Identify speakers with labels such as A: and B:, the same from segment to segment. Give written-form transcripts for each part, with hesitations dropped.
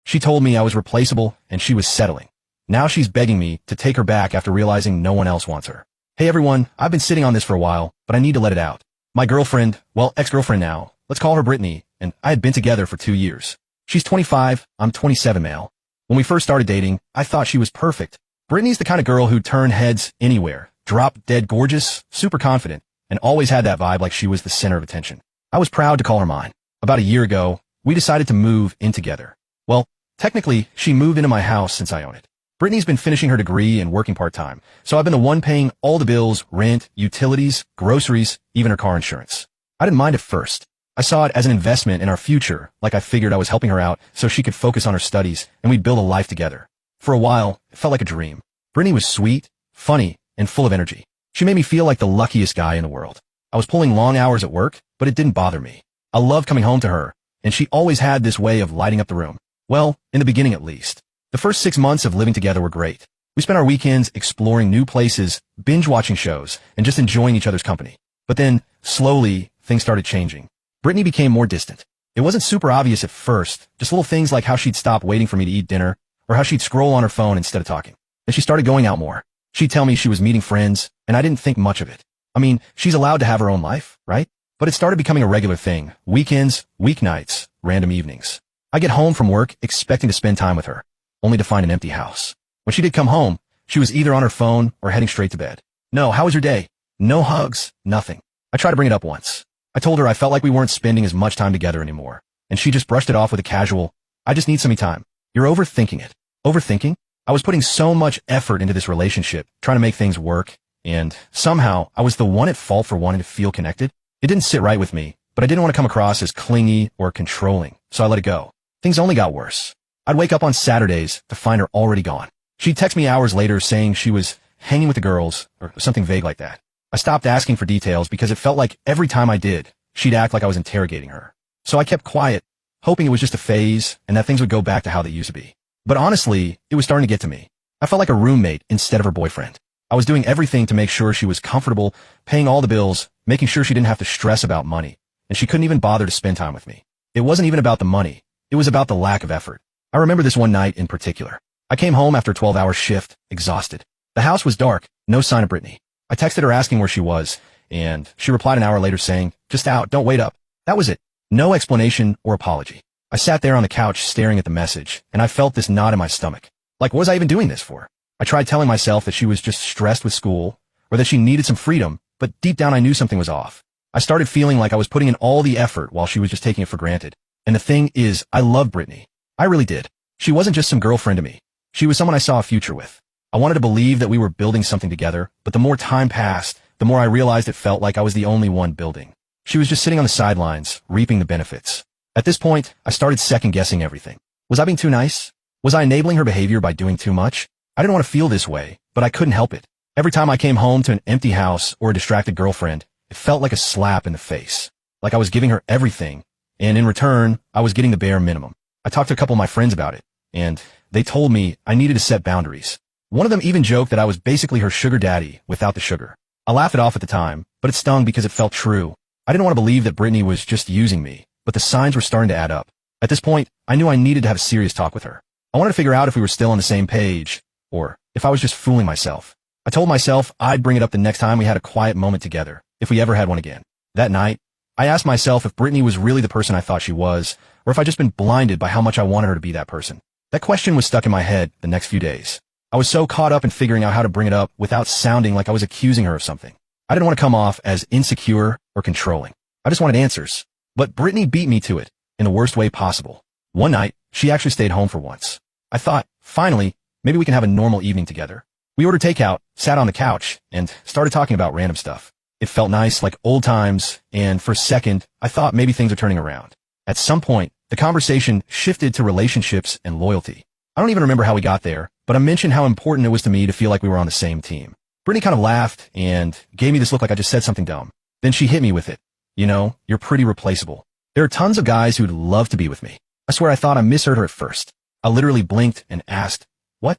A: She told me I was replaceable and she was settling. Now she's begging me to take her back after realizing no one else wants her. Hey everyone, I've been sitting on this for a while, but I need to let it out. My girlfriend, well, ex-girlfriend now, let's call her Brittany, and I had been together for 2 years. She's 25, I'm 27 male. When we first started dating, I thought she was perfect. Brittany's the kind of girl who'd turn heads anywhere, drop dead gorgeous, super confident, and always had that vibe like she was the center of attention. I was proud to call her mine. About a year ago, we decided to move in together. Well, technically, she moved into my house since I own it. Brittany's been finishing her degree and working part-time, so I've been the one paying all the bills, rent, utilities, groceries, even her car insurance. I didn't mind at first. I saw it as an investment in our future, like I figured I was helping her out so she could focus on her studies and we'd build a life together. For a while, it felt like a dream. Brittany was sweet, funny, and full of energy. She made me feel like the luckiest guy in the world. I was pulling long hours at work, but it didn't bother me. I loved coming home to her, and she always had this way of lighting up the room. Well, in the beginning at least. The first 6 months of living together were great. We spent our weekends exploring new places, binge-watching shows, and just enjoying each other's company. But then, slowly, things started changing. Brittany became more distant. It wasn't super obvious at first, just little things like how she'd stop waiting for me to eat dinner, or how she'd scroll on her phone instead of talking. Then she started going out more. She'd tell me she was meeting friends, and I didn't think much of it. I mean, she's allowed to have her own life, right? But it started becoming a regular thing. Weekends, weeknights, random evenings. I get home from work expecting to spend time with her, only to find an empty house. When she did come home, she was either on her phone or heading straight to bed. No, how was your day? No hugs, nothing. I tried to bring it up once. I told her I felt like we weren't spending as much time together anymore, and she just brushed it off with a casual, I just need some me time. You're overthinking it. Overthinking? I was putting so much effort into this relationship, trying to make things work, and somehow I was the one at fault for wanting to feel connected. It didn't sit right with me, but I didn't want to come across as clingy or controlling, so I let it go. Things only got worse. I'd wake up on Saturdays to find her already gone. She'd text me hours later saying she was hanging with the girls, or something vague like that. I stopped asking for details because it felt like every time I did, she'd act like I was interrogating her. So I kept quiet, hoping it was just a phase and that things would go back to how they used to be. But honestly, it was starting to get to me. I felt like a roommate instead of her boyfriend. I was doing everything to make sure she was comfortable, paying all the bills, making sure she didn't have to stress about money, and she couldn't even bother to spend time with me. It wasn't even about the money. It was about the lack of effort. I remember this one night in particular. I came home after a 12-hour shift, exhausted. The house was dark, no sign of Brittany. I texted her asking where she was, and she replied an hour later saying, just out, don't wait up. That was it. No explanation or apology. I sat there on the couch staring at the message, and I felt this knot in my stomach. Like, what was I even doing this for? I tried telling myself that she was just stressed with school, or that she needed some freedom, but deep down I knew something was off. I started feeling like I was putting in all the effort while she was just taking it for granted. And the thing is, I loved Brittany. I really did. She wasn't just some girlfriend to me. She was someone I saw a future with. I wanted to believe that we were building something together, but the more time passed, the more I realized it felt like I was the only one building. She was just sitting on the sidelines, reaping the benefits. At this point, I started second-guessing everything. Was I being too nice? Was I enabling her behavior by doing too much? I didn't want to feel this way, but I couldn't help it. Every time I came home to an empty house or a distracted girlfriend, it felt like a slap in the face. Like I was giving her everything, and in return, I was getting the bare minimum. I talked to a couple of my friends about it, and they told me I needed to set boundaries. One of them even joked that I was basically her sugar daddy without the sugar. I laughed it off at the time, but it stung because it felt true. I didn't want to believe that Brittany was just using me, but the signs were starting to add up. At this point, I knew I needed to have a serious talk with her. I wanted to figure out if we were still on the same page, or if I was just fooling myself. I told myself I'd bring it up the next time we had a quiet moment together, if we ever had one again. That night, I asked myself if Brittany was really the person I thought she was, or if I'd just been blinded by how much I wanted her to be that person. That question was stuck in my head the next few days. I was so caught up in figuring out how to bring it up without sounding like I was accusing her of something. I didn't want to come off as insecure or controlling. I just wanted answers. But Brittany beat me to it, in the worst way possible. One night, she actually stayed home for once. I thought, finally, maybe we can have a normal evening together. We ordered takeout, sat on the couch, and started talking about random stuff. It felt nice, like old times, and for a second, I thought maybe things are turning around. At some point, the conversation shifted to relationships and loyalty. I don't even remember how we got there, but I mentioned how important it was to me to feel like we were on the same team. Brittany kind of laughed and gave me this look like I just said something dumb. Then she hit me with it. You know, you're pretty replaceable. There are tons of guys who'd love to be with me. I swear I thought I misheard her at first. I literally blinked and asked, what?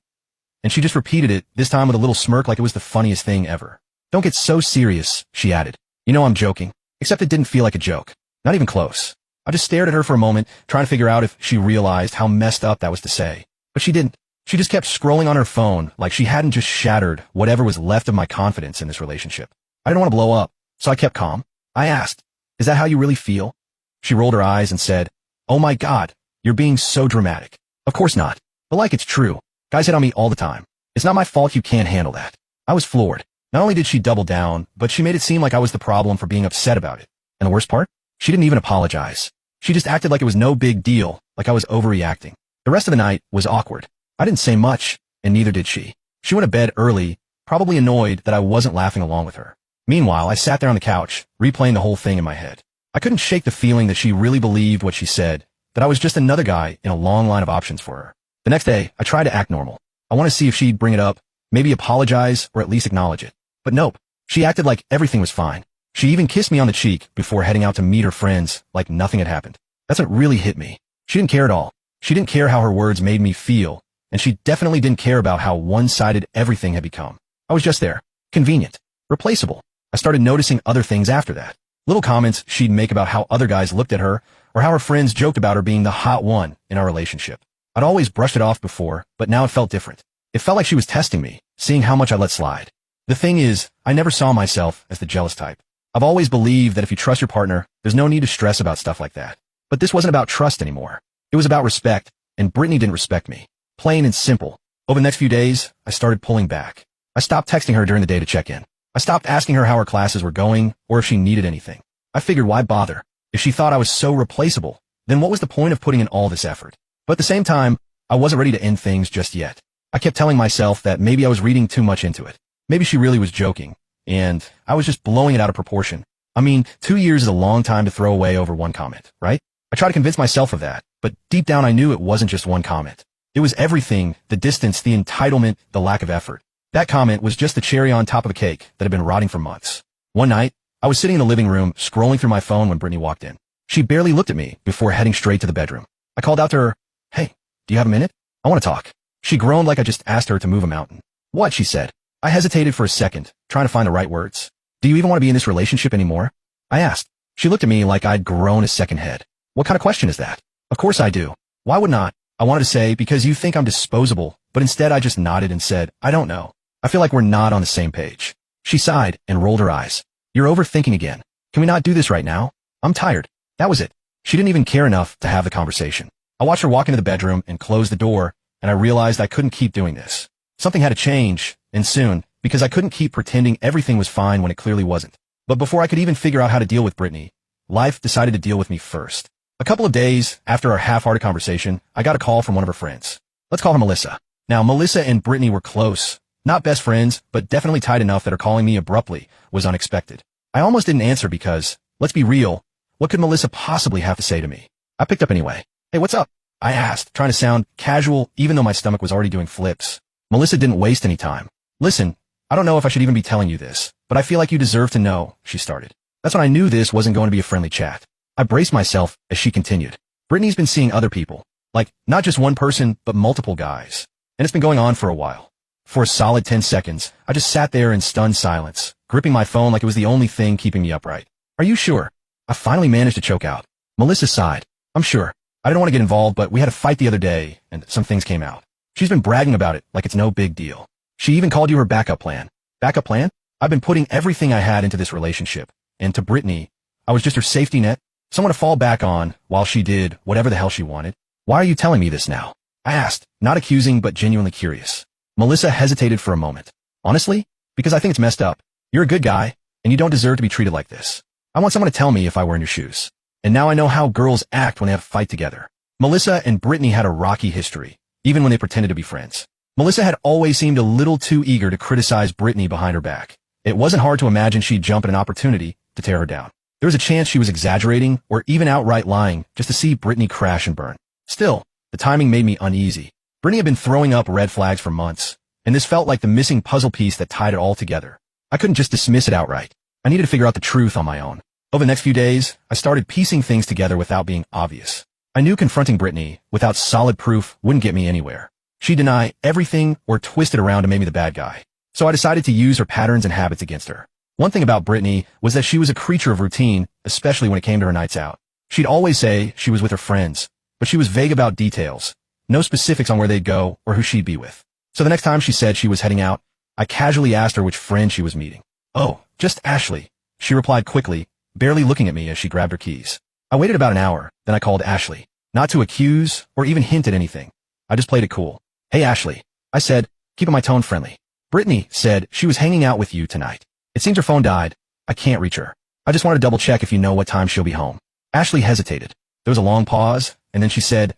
A: And she just repeated it, this time with a little smirk like it was the funniest thing ever. Don't get so serious, she added. You know I'm joking. Except it didn't feel like a joke. Not even close. I just stared at her for a moment, trying to figure out if she realized how messed up that was to say. But she didn't. She just kept scrolling on her phone like she hadn't just shattered whatever was left of my confidence in this relationship. I didn't want to blow up, so I kept calm. I asked, "Is that how you really feel?" She rolled her eyes and said, "Oh my God, you're being so dramatic." Of course not. But like it's true. Guys hit on me all the time. It's not my fault you can't handle that. I was floored. Not only did she double down, but she made it seem like I was the problem for being upset about it. And the worst part? She didn't even apologize. She just acted like it was no big deal, like I was overreacting. The rest of the night was awkward. I didn't say much, and neither did she. She went to bed early, probably annoyed that I wasn't laughing along with her. Meanwhile, I sat there on the couch, replaying the whole thing in my head. I couldn't shake the feeling that she really believed what she said, that I was just another guy in a long line of options for her. The next day, I tried to act normal. I wanted to see if she'd bring it up, maybe apologize, or at least acknowledge it. But nope. She acted like everything was fine. She even kissed me on the cheek before heading out to meet her friends like nothing had happened. That's what really hit me. She didn't care at all. She didn't care how her words made me feel, and she definitely didn't care about how one-sided everything had become. I was just there. Convenient. Replaceable. I started noticing other things after that. Little comments she'd make about how other guys looked at her, or how her friends joked about her being the hot one in our relationship. I'd always brushed it off before, but now it felt different. It felt like she was testing me, seeing how much I let slide. The thing is, I never saw myself as the jealous type. I've always believed that if you trust your partner, there's no need to stress about stuff like that. But this wasn't about trust anymore. It was about respect, and Brittany didn't respect me. Plain and simple. Over the next few days, I started pulling back. I stopped texting her during the day to check in. I stopped asking her how her classes were going, or if she needed anything. I figured why bother? If she thought I was so replaceable, then what was the point of putting in all this effort? But at the same time, I wasn't ready to end things just yet. I kept telling myself that maybe I was reading too much into it. Maybe she really was joking, and I was just blowing it out of proportion. I mean, 2 years is a long time to throw away over one comment, right? I tried to convince myself of that, but deep down I knew it wasn't just one comment. It was everything, the distance, the entitlement, the lack of effort. That comment was just the cherry on top of a cake that had been rotting for months. One night, I was sitting in the living room, scrolling through my phone when Brittany walked in. She barely looked at me before heading straight to the bedroom. I called out to her, "Hey, do you have a minute? I want to talk." She groaned like I just asked her to move a mountain. "What?" she said. I hesitated for a second, trying to find the right words. "Do you even want to be in this relationship anymore?" I asked. She looked at me like I'd grown a second head. "What kind of question is that?" "Of course I do. Why would not?" I wanted to say, "Because you think I'm disposable," but instead I just nodded and said, "I don't know. I feel like we're not on the same page." She sighed and rolled her eyes. "You're overthinking again. Can we not do this right now? I'm tired." That was it. She didn't even care enough to have the conversation. I watched her walk into the bedroom and close the door, and I realized I couldn't keep doing this. Something had to change, and soon, because I couldn't keep pretending everything was fine when it clearly wasn't. But before I could even figure out how to deal with Brittany, life decided to deal with me first. A couple of days after our half-hearted conversation, I got a call from one of her friends. Let's call her Melissa. Now, Melissa and Brittany were close. Not best friends, but definitely tight enough that her calling me abruptly was unexpected. I almost didn't answer because, let's be real, what could Melissa possibly have to say to me? I picked up anyway. "Hey, what's up?" I asked, trying to sound casual even though my stomach was already doing flips. Melissa didn't waste any time. "Listen, I don't know if I should even be telling you this, but I feel like you deserve to know," she started. That's when I knew this wasn't going to be a friendly chat. I braced myself as she continued. "Brittany's been seeing other people. Like, not just one person, but multiple guys. And it's been going on for a while." For a solid 10 seconds, I just sat there in stunned silence, gripping my phone like it was the only thing keeping me upright. "Are you sure?" I finally managed to choke out. Melissa sighed. "I'm sure. I didn't want to get involved, but we had a fight the other day, and some things came out. She's been bragging about it like it's no big deal. She even called you her backup plan." "Backup plan?" "I've been putting everything I had into this relationship, and to Brittany, I was just her safety net, someone to fall back on while she did whatever the hell she wanted." "Why are you telling me this now?" I asked, not accusing but genuinely curious. Melissa hesitated for a moment. "Honestly, because I think it's messed up. You're a good guy, and you don't deserve to be treated like this. I want someone to tell me if I were in your shoes. And now I know how girls act when they have a fight together." Melissa and Brittany had a rocky history, even when they pretended to be friends. Melissa had always seemed a little too eager to criticize Brittany behind her back. It wasn't hard to imagine she'd jump at an opportunity to tear her down. There was a chance she was exaggerating or even outright lying just to see Brittany crash and burn. Still, the timing made me uneasy. Brittany had been throwing up red flags for months, and this felt like the missing puzzle piece that tied it all together. I couldn't just dismiss it outright. I needed to figure out the truth on my own. Over the next few days, I started piecing things together without being obvious. I knew confronting Brittany without solid proof wouldn't get me anywhere. She'd deny everything or twist it around to make me the bad guy. So I decided to use her patterns and habits against her. One thing about Brittany was that she was a creature of routine, especially when it came to her nights out. She'd always say she was with her friends, but she was vague about details. No specifics on where they'd go or who she'd be with. So the next time she said she was heading out, I casually asked her which friend she was meeting. "Oh, just Ashley," she replied quickly, barely looking at me as she grabbed her keys. I waited about an hour, then I called Ashley. Not to accuse or even hint at anything. I just played it cool. "Hey Ashley," I said, keeping my tone friendly. "Brittany said she was hanging out with you tonight. It seems her phone died. I can't reach her. I just want to double check if you know what time she'll be home." Ashley hesitated. There was a long pause, and then she said,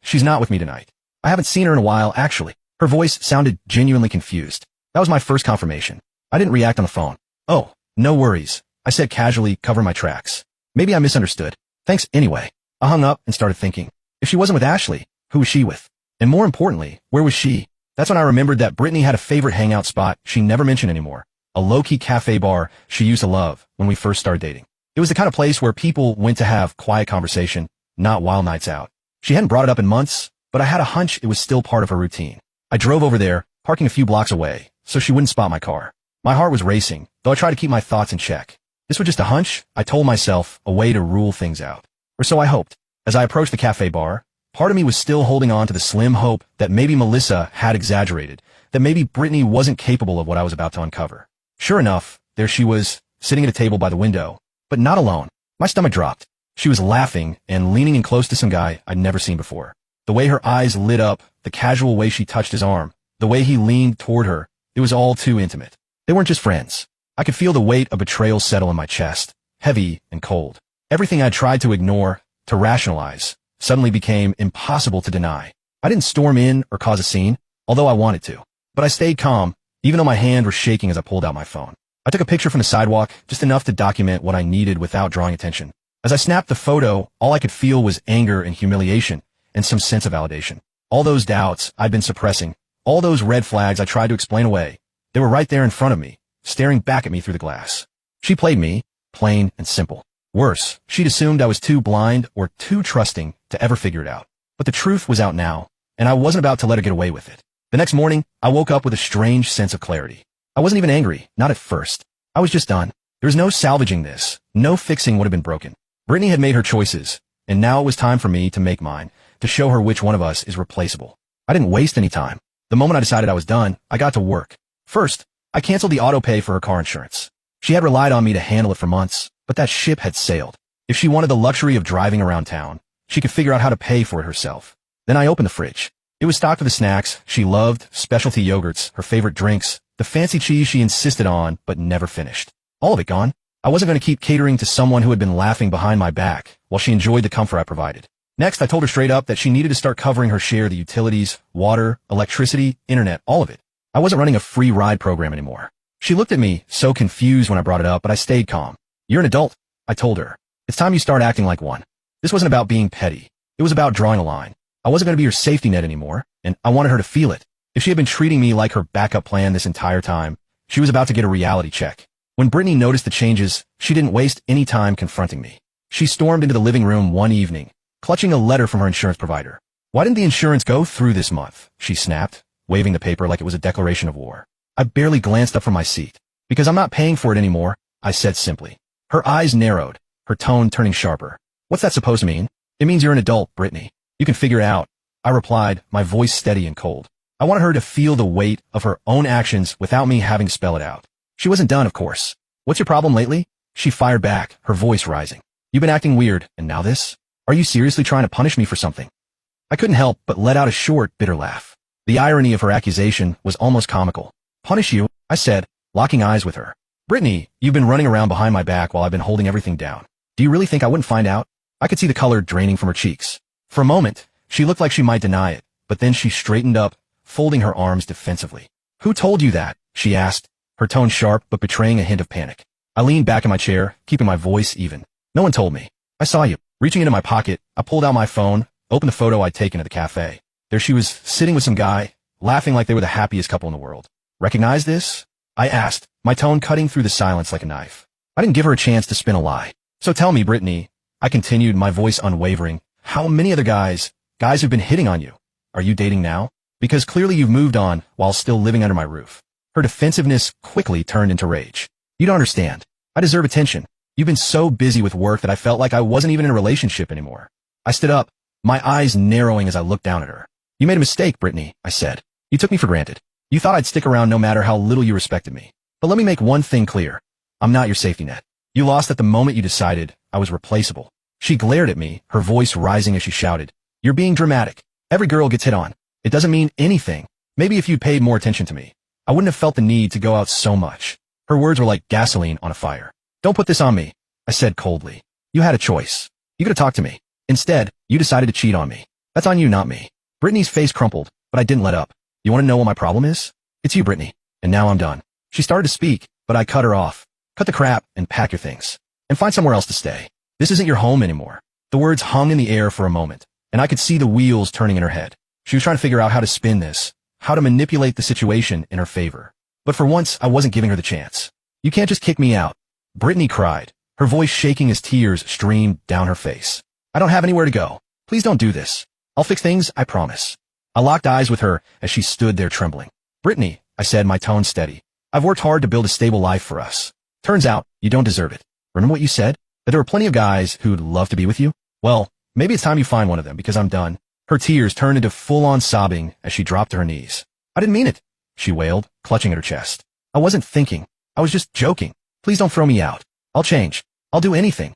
A: she's not with me tonight. I haven't seen her in a while, actually." Her voice sounded genuinely confused. That was my first confirmation. I didn't react on the phone. "Oh, no worries," I said casually, covering my tracks. Maybe I misunderstood. "Thanks anyway." I hung up and started thinking. If she wasn't with Ashley, who was she with? And more importantly, where was she? That's when I remembered that Brittany had a favorite hangout spot she never mentioned anymore. A low-key cafe bar she used to love when we first started dating. It was the kind of place where people went to have quiet conversation, not wild nights out. She hadn't brought it up in months, but I had a hunch it was still part of her routine. I drove over there, parking a few blocks away, so she wouldn't spot my car. My heart was racing, though I tried to keep my thoughts in check. This was just a hunch, I told myself, a way to rule things out. Or so I hoped. As I approached the cafe bar, part of me was still holding on to the slim hope that maybe Melissa had exaggerated, that maybe Brittany wasn't capable of what I was about to uncover. Sure enough, there she was, sitting at a table by the window, but not alone. My stomach dropped. She was laughing and leaning in close to some guy I'd never seen before. The way her eyes lit up, the casual way she touched his arm, the way he leaned toward her, it was all too intimate. They weren't just friends. I could feel the weight of betrayal settle in my chest, heavy and cold. Everything I'd tried to ignore, to rationalize, suddenly became impossible to deny. I didn't storm in or cause a scene, although I wanted to. But I stayed calm, even though my hand was shaking as I pulled out my phone. I took a picture from the sidewalk, just enough to document what I needed without drawing attention. As I snapped the photo, all I could feel was anger and humiliation, and some sense of validation. All those doubts I'd been suppressing, all those red flags I tried to explain away, they were right there in front of me, staring back at me through the glass. She played me, plain and simple. Worse, she'd assumed I was too blind or too trusting to ever figure it out. But the truth was out now, and I wasn't about to let her get away with it. The next morning, I woke up with a strange sense of clarity. I wasn't even angry, not at first. I was just done. There was no salvaging this, no fixing what had been broken. Brittany had made her choices, and now it was time for me to make mine, to show her which one of us is replaceable. I didn't waste any time. The moment I decided I was done, I got to work. First, I canceled the auto pay for her car insurance. She had relied on me to handle it for months, but that ship had sailed. If she wanted the luxury of driving around town, she could figure out how to pay for it herself. Then I opened the fridge. It was stocked with the snacks she loved, specialty yogurts, her favorite drinks, the fancy cheese she insisted on but never finished. All of it gone. I wasn't going to keep catering to someone who had been laughing behind my back while she enjoyed the comfort I provided. Next, I told her straight up that she needed to start covering her share of the utilities, water, electricity, internet, all of it. I wasn't running a free ride program anymore. She looked at me, so confused when I brought it up, but I stayed calm. "You're an adult," I told her. "It's time you start acting like one." This wasn't about being petty. It was about drawing a line. I wasn't going to be her safety net anymore, and I wanted her to feel it. If she had been treating me like her backup plan this entire time, she was about to get a reality check. When Brittany noticed the changes, she didn't waste any time confronting me. She stormed into the living room one evening, clutching a letter from her insurance provider. "Why didn't the insurance go through this month?" she snapped, waving the paper like it was a declaration of war. I barely glanced up from my seat. "Because I'm not paying for it anymore," I said simply. Her eyes narrowed, her tone turning sharper. "What's that supposed to mean?" "It means you're an adult, Brittany. You can figure it out," I replied, my voice steady and cold. I wanted her to feel the weight of her own actions without me having to spell it out. She wasn't done, of course. "What's your problem lately?" She fired back, her voice rising. "You've been acting weird, and now this? Are you seriously trying to punish me for something?" I couldn't help but let out a short, bitter laugh. The irony of her accusation was almost comical. "Punish you?" I said, locking eyes with her. "Brittany, you've been running around behind my back while I've been holding everything down. Do you really think I wouldn't find out?" I could see the color draining from her cheeks. For a moment, she looked like she might deny it, but then she straightened up, folding her arms defensively. "Who told you that?" she asked, her tone sharp but betraying a hint of panic. I leaned back in my chair, keeping my voice even. "No one told me. I saw you." Reaching into my pocket, I pulled out my phone, opened the photo I'd taken at the cafe. There she was, sitting with some guy, laughing like they were the happiest couple in the world. "Recognize this?" I asked, my tone cutting through the silence like a knife. I didn't give her a chance to spin a lie. "So tell me, Brittany," I continued, my voice unwavering, "how many other guys who've been hitting on you, are you dating now? Because clearly you've moved on while still living under my roof." Her defensive-ness quickly turned into rage. "You don't understand. I deserve attention. You've been so busy with work that I felt like I wasn't even in a relationship anymore. I stood up, my eyes narrowing as I looked down at her. You made a mistake, Brittany, I said. You took me for granted. You thought I'd stick around no matter how little you respected me. But let me make one thing clear. I'm not your safety net. You lost at the moment you decided I was replaceable. She glared at me, her voice rising as she shouted, You're being dramatic. Every girl gets hit on. It doesn't mean anything. Maybe if you'd paid more attention to me, I wouldn't have felt the need to go out so much. Her words were like gasoline on a fire. Don't put this on me, I said coldly. You had a choice. You could have talked to me. Instead, you decided to cheat on me. That's on you, not me. Brittany's face crumpled, but I didn't let up. You want to know what my problem is? It's you, Brittany. And now I'm done. She started to speak, but I cut her off. Cut the crap and pack your things. And find somewhere else to stay. This isn't your home anymore. The words hung in the air for a moment, and I could see the wheels turning in her head. She was trying to figure out how to spin this, how to manipulate the situation in her favor. But for once, I wasn't giving her the chance. You can't just kick me out. Brittany cried, her voice shaking as tears streamed down her face. I don't have anywhere to go. Please don't do this. I'll fix things, I promise. I locked eyes with her as she stood there trembling. Brittany, I said, my tone steady. I've worked hard to build a stable life for us. Turns out, you don't deserve it. Remember what you said? That there were plenty of guys who'd love to be with you? Well, maybe it's time you find one of them because I'm done. Her tears turned into full-on sobbing as she dropped to her knees. I didn't mean it, she wailed, clutching at her chest. I wasn't thinking. I was just joking. Please don't throw me out. I'll change. I'll do anything.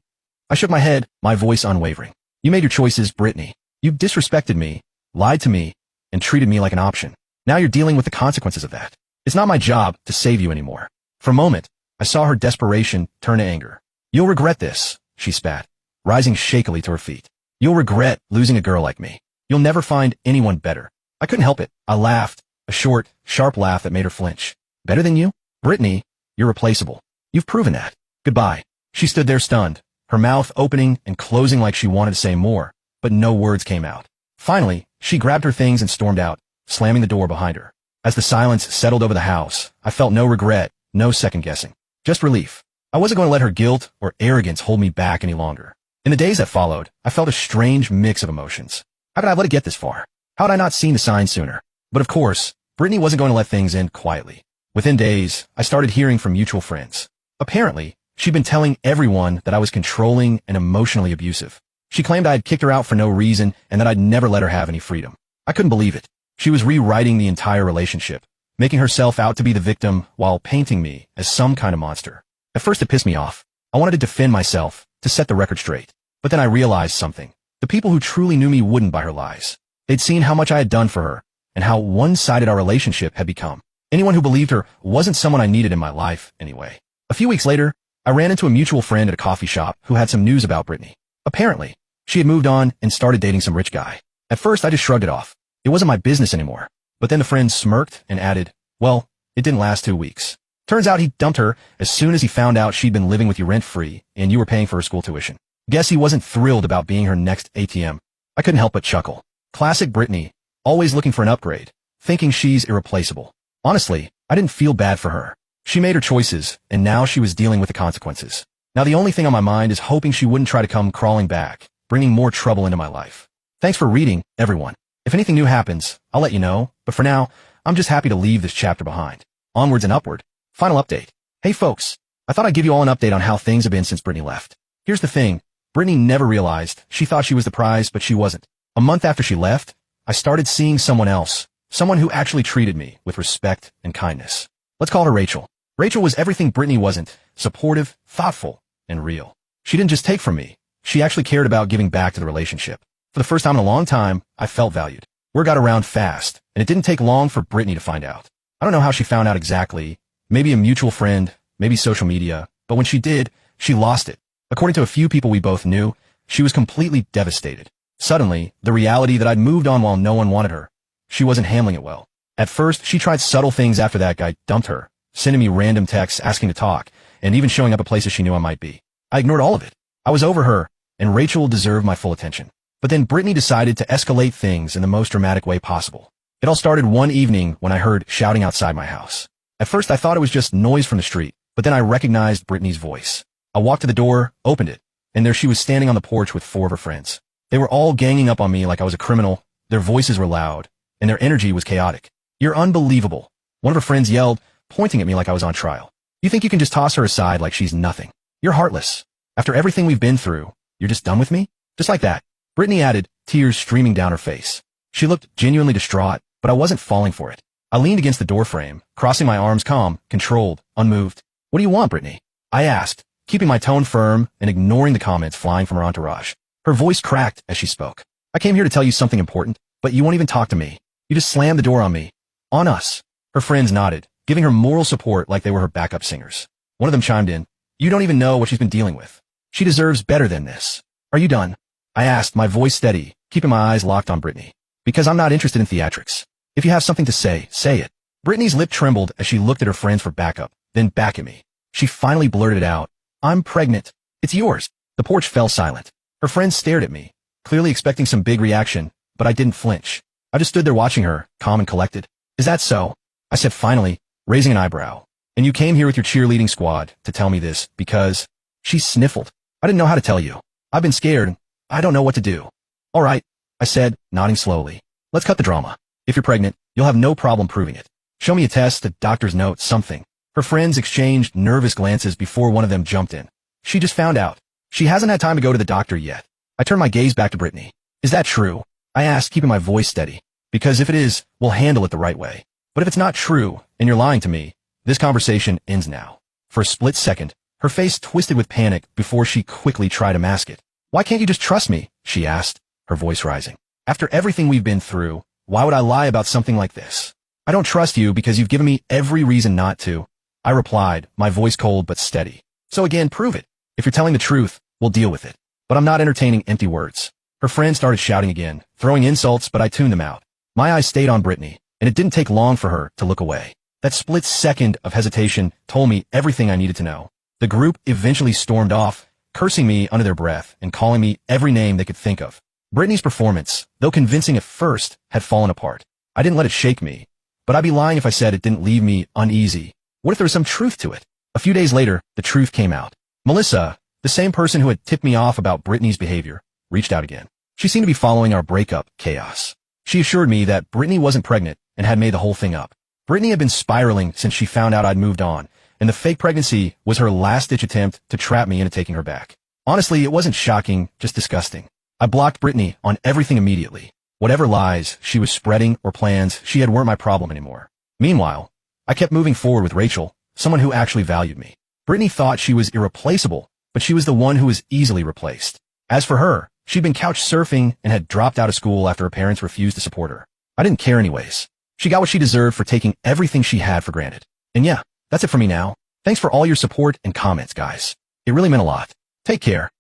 A: I shook my head, my voice unwavering. You made your choices, Brittany. You disrespected me, lied to me, and treated me like an option. Now you're dealing with the consequences of that. It's not my job to save you anymore. For a moment, I saw her desperation turn to anger. You'll regret this, she spat, rising shakily to her feet. You'll regret losing a girl like me. You'll never find anyone better. I couldn't help it. I laughed, a short, sharp laugh that made her flinch. Better than you? Brittany, you're replaceable. You've proven that. Goodbye. She stood there stunned, her mouth opening and closing like she wanted to say more, but no words came out. Finally, she grabbed her things and stormed out, slamming the door behind her. As the silence settled over the house, I felt no regret, no second-guessing. Just relief. I wasn't going to let her guilt or arrogance hold me back any longer. In the days that followed, I felt a strange mix of emotions. How could I let it get this far? How had I not seen the signs sooner? But of course, Brittany wasn't going to let things end quietly. Within days, I started hearing from mutual friends. Apparently, she'd been telling everyone that I was controlling and emotionally abusive. She claimed I had kicked her out for no reason and that I'd never let her have any freedom. I couldn't believe it. She was rewriting the entire relationship, making herself out to be the victim while painting me as some kind of monster. At first it pissed me off. I wanted to defend myself, to set the record straight. But then I realized something. The people who truly knew me wouldn't buy her lies. They'd seen how much I had done for her, and how one-sided our relationship had become. Anyone who believed her wasn't someone I needed in my life, anyway. A few weeks later, I ran into a mutual friend at a coffee shop who had some news about Brittany. Apparently, she had moved on and started dating some rich guy. At first, I just shrugged it off. It wasn't my business anymore. But then the friend smirked and added, well, it didn't last 2 weeks. Turns out he dumped her as soon as he found out she'd been living with you rent-free and you were paying for her school tuition. Guess he wasn't thrilled about being her next ATM. I couldn't help but chuckle. Classic Brittany, always looking for an upgrade, thinking she's irreplaceable. Honestly, I didn't feel bad for her. She made her choices, and now she was dealing with the consequences. Now the only thing on my mind is hoping she wouldn't try to come crawling back, bringing more trouble into my life. Thanks for reading, everyone. If anything new happens, I'll let you know, but for now, I'm just happy to leave this chapter behind. Onwards and upward. Final update. Hey folks, I thought I'd give you all an update on how things have been since Brittany left. Here's the thing. Brittany never realized. She thought she was the prize, but she wasn't. A month after she left, I started seeing someone else. Someone who actually treated me with respect and kindness. Let's call her Rachel. Rachel was everything Brittany wasn't. Supportive, thoughtful, and real. She didn't just take from me. She actually cared about giving back to the relationship. For the first time in a long time, I felt valued. Word got around fast, and it didn't take long for Brittany to find out. I don't know how she found out exactly. Maybe a mutual friend, maybe social media, but when she did, she lost it. According to a few people we both knew, she was completely devastated. Suddenly, the reality that I'd moved on while no one wanted her, she wasn't handling it well. At first, she tried subtle things after that guy dumped her, sending me random texts asking to talk, and even showing up at places she knew I might be. I ignored all of it. I was over her, and Rachel deserved my full attention. But then Brittany decided to escalate things in the most dramatic way possible. It all started one evening when I heard shouting outside my house. At first I thought it was just noise from the street, but then I recognized Brittany's voice. I walked to the door, opened it, and there she was standing on the porch with 4 of her friends. They were all ganging up on me like I was a criminal, their voices were loud, and their energy was chaotic. You're unbelievable. One of her friends yelled, pointing at me like I was on trial. You think you can just toss her aside like she's nothing. You're heartless. After everything we've been through, you're just done with me? Just like that. Brittany added, tears streaming down her face. She looked genuinely distraught, but I wasn't falling for it. I leaned against the doorframe, crossing my arms calm, controlled, unmoved. What do you want, Brittany? I asked, keeping my tone firm and ignoring the comments flying from her entourage. Her voice cracked as she spoke. I came here to tell you something important, but you won't even talk to me. You just slammed the door on me. On us. Her friends nodded, giving her moral support like they were her backup singers. One of them chimed in. You don't even know what she's been dealing with. She deserves better than this. Are you done? I asked, my voice steady, keeping my eyes locked on Brittany. Because I'm not interested in theatrics. If you have something to say, say it. Brittany's lip trembled as she looked at her friends for backup, then back at me. She finally blurted it out. I'm pregnant. It's yours. The porch fell silent. Her friends stared at me, clearly expecting some big reaction, but I didn't flinch. I just stood there watching her, calm and collected. Is that so? I said finally, raising an eyebrow. And you came here with your cheerleading squad to tell me this because... She sniffled. I didn't know how to tell you. I've been scared. I don't know what to do. All right, I said, nodding slowly. Let's cut the drama. If you're pregnant, you'll have no problem proving it. Show me a test, a doctor's note, something. Her friends exchanged nervous glances before one of them jumped in. She just found out. She hasn't had time to go to the doctor yet. I turned my gaze back to Brittany. Is that true? I asked, keeping my voice steady. Because if it is, we'll handle it the right way. But if it's not true, and you're lying to me, this conversation ends now. For a split second, her face twisted with panic before she quickly tried to mask it. Why can't you just trust me? She asked, her voice rising. After everything we've been through, why would I lie about something like this? I don't trust you because you've given me every reason not to. I replied, my voice cold but steady. So again, prove it. If you're telling the truth, we'll deal with it. But I'm not entertaining empty words. Her friends started shouting again, throwing insults, but I tuned them out. My eyes stayed on Brittany, and it didn't take long for her to look away. That split second of hesitation told me everything I needed to know. The group eventually stormed off, cursing me under their breath and calling me every name they could think of. Brittany's performance, though convincing at first, had fallen apart. I didn't let it shake me, but I'd be lying if I said it didn't leave me uneasy. What if there was some truth to it? A few days later, the truth came out. Melissa, the same person who had tipped me off about Brittany's behavior, reached out again. She seemed to be following our breakup chaos. She assured me that Brittany wasn't pregnant and had made the whole thing up. Brittany had been spiraling since she found out I'd moved on, and the fake pregnancy was her last-ditch attempt to trap me into taking her back. Honestly, it wasn't shocking, just disgusting. I blocked Brittany on everything immediately. Whatever lies she was spreading or plans she had weren't my problem anymore. Meanwhile, I kept moving forward with Rachel, someone who actually valued me. Brittany thought she was irreplaceable, but she was the one who was easily replaced. As for her, she'd been couch surfing and had dropped out of school after her parents refused to support her. I didn't care anyways. She got what she deserved for taking everything she had for granted. And yeah, that's it for me now. Thanks for all your support and comments, guys. It really meant a lot. Take care.